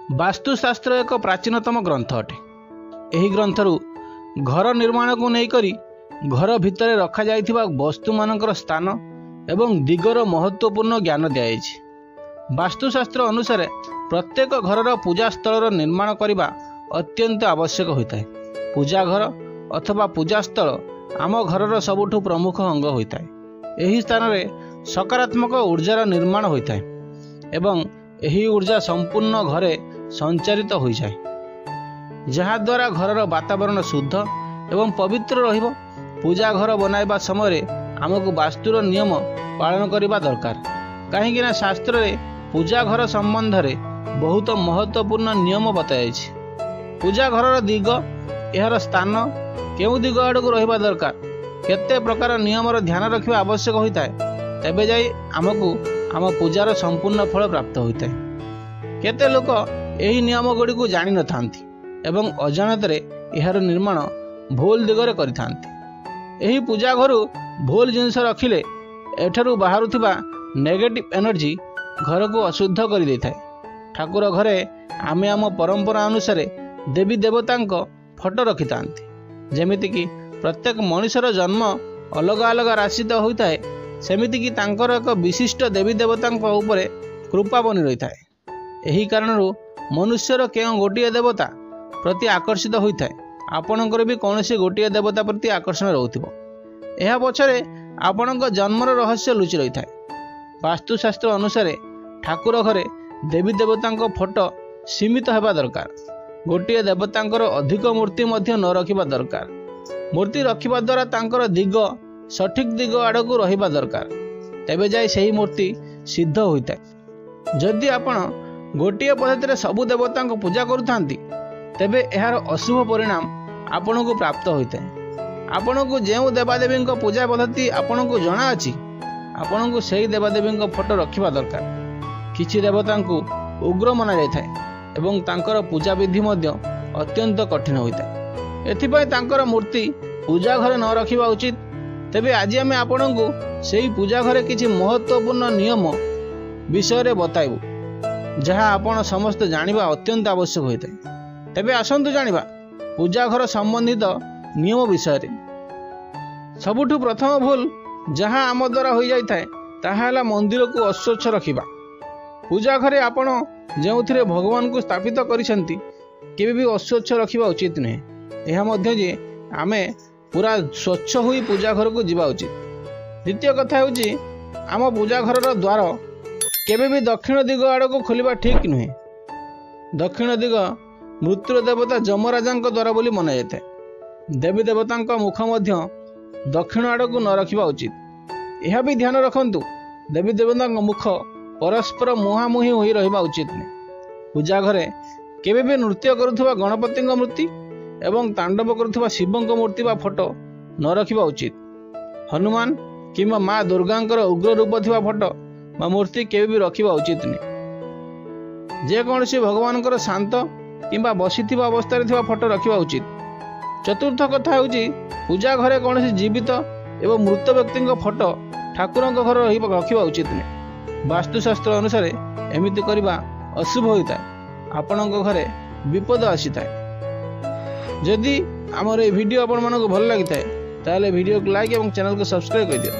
वास्तुशास्त्र एक प्राचीनतम ग्रंथ अटे। यही ग्रंथरु घर निर्माण को लेकर घर भितर रखा जाइथिबा वस्तु मानकर स्थान एवं दिगर महत्वपूर्ण ज्ञान दिया। वास्तुशास्त्र अनुसार प्रत्येक घरर पूजा स्थल निर्माण करने अत्यंत आवश्यक होता है। पूजा घर अथवा पूजा स्थल आम घरर सबुठु प्रमुख अंग होता है। यही स्थान में सकारात्मक ऊर्जार निर्माण होता है एवं यही ऊर्जा संपूर्ण घरे संचारित हो जाए, जहा द्वारा घरर वातावरण शुद्ध एवं पवित्र रहिबो। पूजा घर बनाइबा समय आमको वास्तुर नियम पालन करने दरकार, कहीं शास्त्र रे पूजा घर संबंध रे बहुत महत्वपूर्ण नियम बताई। पूजा घर दिग, यार स्थान केउ दिग आड़क रहिबा दरकार, केते प्रकार नियमर ध्यान रखिबा आवश्यक होता है। तेबे जाई आमको आम पूजार संपूर्ण फल प्राप्त होता है। केते लोक यही नियम गुड़ी को जानी न थांती एवं अजाणतरे यार निर्माण भूल दिगरे करिथांती। यही पूजा घर भूल जिनस रखिले एठरू बाहरुथिबा नेगेटिव एनर्जी घर को अशुद्ध कर दे थाए। ठाकुर घरे आमे आम परंपरा अनुसार देवी देवतांक फोटो रखि थांती। जेमिति कि प्रत्येक मनुष्यर जन्म अलग अलग राशि तो होता है, सेमिति कि तांकर एक विशिष्ट देवी देवतांक उपरे कृपा बनी रही थाए। यही कारणरू मनुष्यर केउ गोटिए देवता प्रति आकर्षित होता है, आपणकर भी कौन गोटिए देवता प्रति आकर्षण रोथिबो। यह पछरे आपणक जन्मर रहस्य लुचि रही थाए। वास्तुशास्त्र अनुसार ठाकुर घरे देवी देवतांक फोटो सीमित होगा दरकार। गोटिए देवतांकर अधिक मूर्ति मध्य न रखिबा दरकार। मूर्ति रखिबा द्वारा तांकर दिग सठिक दिग आड़क रहिबा दरकार, तेबे जाई सही मूर्ति सिद्ध होता है। जदि आपण गोटिए पद्धति सबु देवता पूजा करुथांती तेबे यार अशुभ परिणाम आपण को प्राप्त होता है। आपण को जो देवादेवी पूजा पद्धति आपण को जना अछि, आपण को सही देवादेवी फोटो रखिबा दरकार। किछि देवता को उग्र मना जाय थाए एवं तांकर पूजा विधि मध्य अत्यंत कठिन होता है। एथिपाई तांकर मूर्ति पूजा घरे न रखिबा उचित। तेबे आज आमे आपण को सही पूजा घरे किछि महत्वपूर्ण नियम विषय रे बताइबु, जहाँ आपण समस्त जानिबा अत्यंत आवश्यक होता है। तेबे आसंतु जानिबा पूजा घर संबंधित नियम विषय रे। सबुठु प्रथम भूल जहाँ आम द्वारा हो जाय थाए ताहा हला मंदिर को अस्वच्छ रखिबा। पूजा घरे आपण जेउथिरे भगवान को स्थापित करिसेंती केबे भी अस्वच्छ रखिबा उचित नहे। यह मध्य जे आमे पूरा स्वच्छ हुई पूजा घर को जीवा उचित। द्वितीय कथा होची आम पूजा घरर द्वार केबे भी दक्षिण दिग आड़ को खोलिबा ठीक नुहे। दक्षिण दिग मृत्यु देवता जमराजांक द्वारा बोली मना जाए। देवी देवतांक मुख मध्य दक्षिण आड़ को न रखिबा उचित। यह भी ध्यान रखंतु देवी देवतांक मुख परस्पर मुहांमुही होई रहिबा उचित नहीं। पूजा घरे केबे भी नृत्य करुथबा गणपति मूर्ति एवं तांडव करुथबा शिवंक मूर्ति बा फोटो न रखिबा उचित। हनुमान किंबा माँ दुर्गांकर उग्र रूप थिबा फोटो बा मूर्ति केबे भी रखिबा उचित नहीं। जे कौनसी भगवानकर शांत किंबा बसिथिबा अवस्था रे थिबा फोटो रखिबा उचित। चतुर्थ कथा होची पूजा घरे कौनसी जीवित एवं मृत व्यक्ति फोटो ठाकुरंक घर रखिबा उचित नहीं। वास्तुशास्त्र अनुसार एमिति करिबा अशुभ होता है, आपणक घरे विपद आसी थाए। जदि आमर ए वीडियो आपण मानक भल लगी थाए ताले वीडियो को लाइक एवं चैनल को सब्सक्राइब कर दियो।